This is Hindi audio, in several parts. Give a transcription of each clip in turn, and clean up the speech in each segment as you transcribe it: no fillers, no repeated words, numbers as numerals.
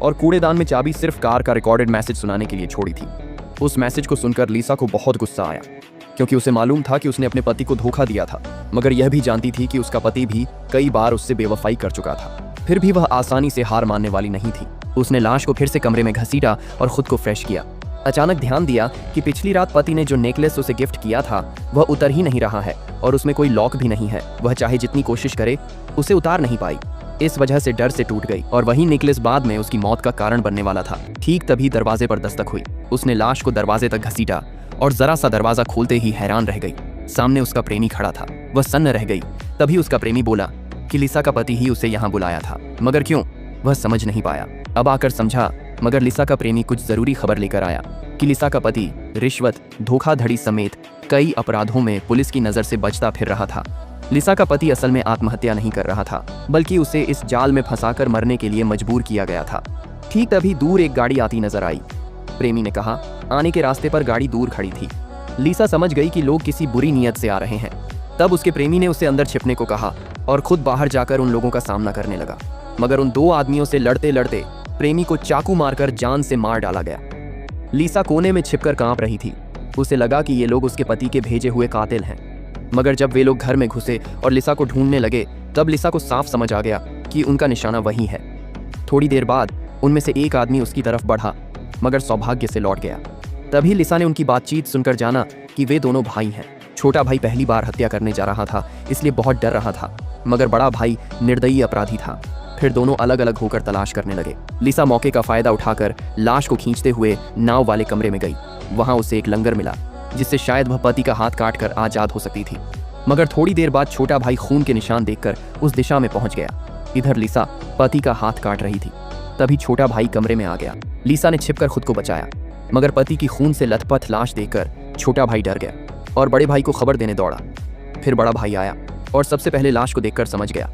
और कूड़ेदान में चाबी सिर्फ कार का रिकॉर्डेड मैसेज सुनाने के लिए छोड़ी थी। उस मैसेज को सुनकर लिसा को बहुत गुस्सा आया, क्योंकि उसे मालूम था कि उसने अपने पति को धोखा दिया था, मगर यह भी जानती थी कि उसका पति भी कई बार उससे बेवफाई कर चुका था। फिर भी वह आसानी से हार मानने वाली नहीं थी। उसने लाश को फिर से कमरे में घसीटा और खुद को फ्रेश किया। अचानक ध्यान दिया कि पिछली रात पति ने जो नेकलेस उसे गिफ्ट किया था वह उतर ही नहीं रहा है और उसमें कोई लॉक भी नहीं है। वह चाहे जितनी कोशिश करे उसे उतार नहीं पाई। इस वजह से डर से टूट गई और वही नेकलेस बाद में उसकी मौत का कारण बनने वाला था। ठीक तभी दरवाजे पर दस्तक हुई। उसने लाश को दरवाजे तक घसीटा और जरा सा दरवाजा खोलते ही हैरान रह गई। सामने उसका प्रेमी खड़ा था। वह सन्न रह गई। तभी उसका प्रेमी बोला कि लिसा का पति ही उसे यहाँ बुलाया था, मगर क्यों, वह समझ नहीं पाया। अब आकर समझा, मगर लिसा का प्रेमी कुछ जरूरी खबर लेकर आया कि लिसा का पति रिश्वत, धोखाधड़ी समेत कई अपराधों में पुलिस की नजर से बचता फिर रहा था। लिसा का पति असल में आत्महत्या नहीं कर रहा था, बल्कि उसे इस जाल में फंसाकर मरने के लिए मजबूर किया गया था। ठीक तभी दूर एक गाड़ी आती नजर आई। प्रेमी ने कहा, आने के रास्ते पर गाड़ी दूर खड़ी थी। लिसा समझ गई कि लोग किसी बुरी नीयत से आ रहे हैं। तब उसके प्रेमी ने उसे अंदर छिपने को कहा और खुद बाहर जाकर उन लोगों का सामना करने लगा। मगर उन दो आदमियों से लड़ते लड़ते प्रेमी को चाकू मारकर जान से मार डाला गया। लिसा कोने में छिपकर कांप रही थी। उसे लगा कि ये लोग उसके पति के भेजे हुए कातिल हैं। मगर जब वे लोग घर में घुसे और लिसा को ढूंढने लगे, तब लिसा को साफ समझ आ गया कि उनका निशाना वही है। थोड़ी देर बाद उनमें से एक आदमी उसकी तरफ बढ़ा, मगर सौभाग्य से लौट गया। तभी लिसा ने उनकी बातचीत सुनकर जाना कि वे दोनों भाई हैं। छोटा भाई पहली बार हत्या करने जा रहा था, इसलिए बहुत डर रहा था, मगर बड़ा भाई निर्दयी अपराधी था। फिर दोनों अलग अलग होकर तलाश करने लगे। लिसा मौके का फायदा उठाकर लाश को खींचते हुए नाव वाले कमरे में गई। वहां उसे एक लंगर मिला, जिससे शायद वह पति का हाथ काटकर आजाद हो सकती थी। मगर थोड़ी देर बाद छोटा भाई खून के निशान देखकर उस दिशा में पहुंच गया। इधर लिसा पति का हाथ काट रही थी। तभी छोटा भाई कमरे में आ गया। लिसा ने छिपकर खुद को बचाया, मगर पति की खून से लथपथ लाश देखकर छोटा भाई डर गया और बड़े भाई को खबर देने दौड़ा। फिर बड़ा भाई आया और सबसे पहले लाश को देखकर समझ गया,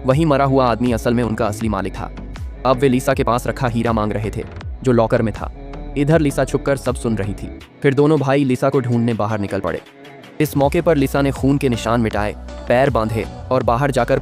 वही मरा हुआ आदमी असल में उनका असली मालिक था। अब वे लिसा के पास रखा हीरा मांग रहे थे, जो लॉकर में था। इधर लिसा छुपकर सब सुन रही थी। फिर दोनों भाई लिसा को ढूंढने बाहर निकल पड़े। इस मौके पर लिसा ने खून के निशान मिटाए, पैर बांधे और बाहर जाकर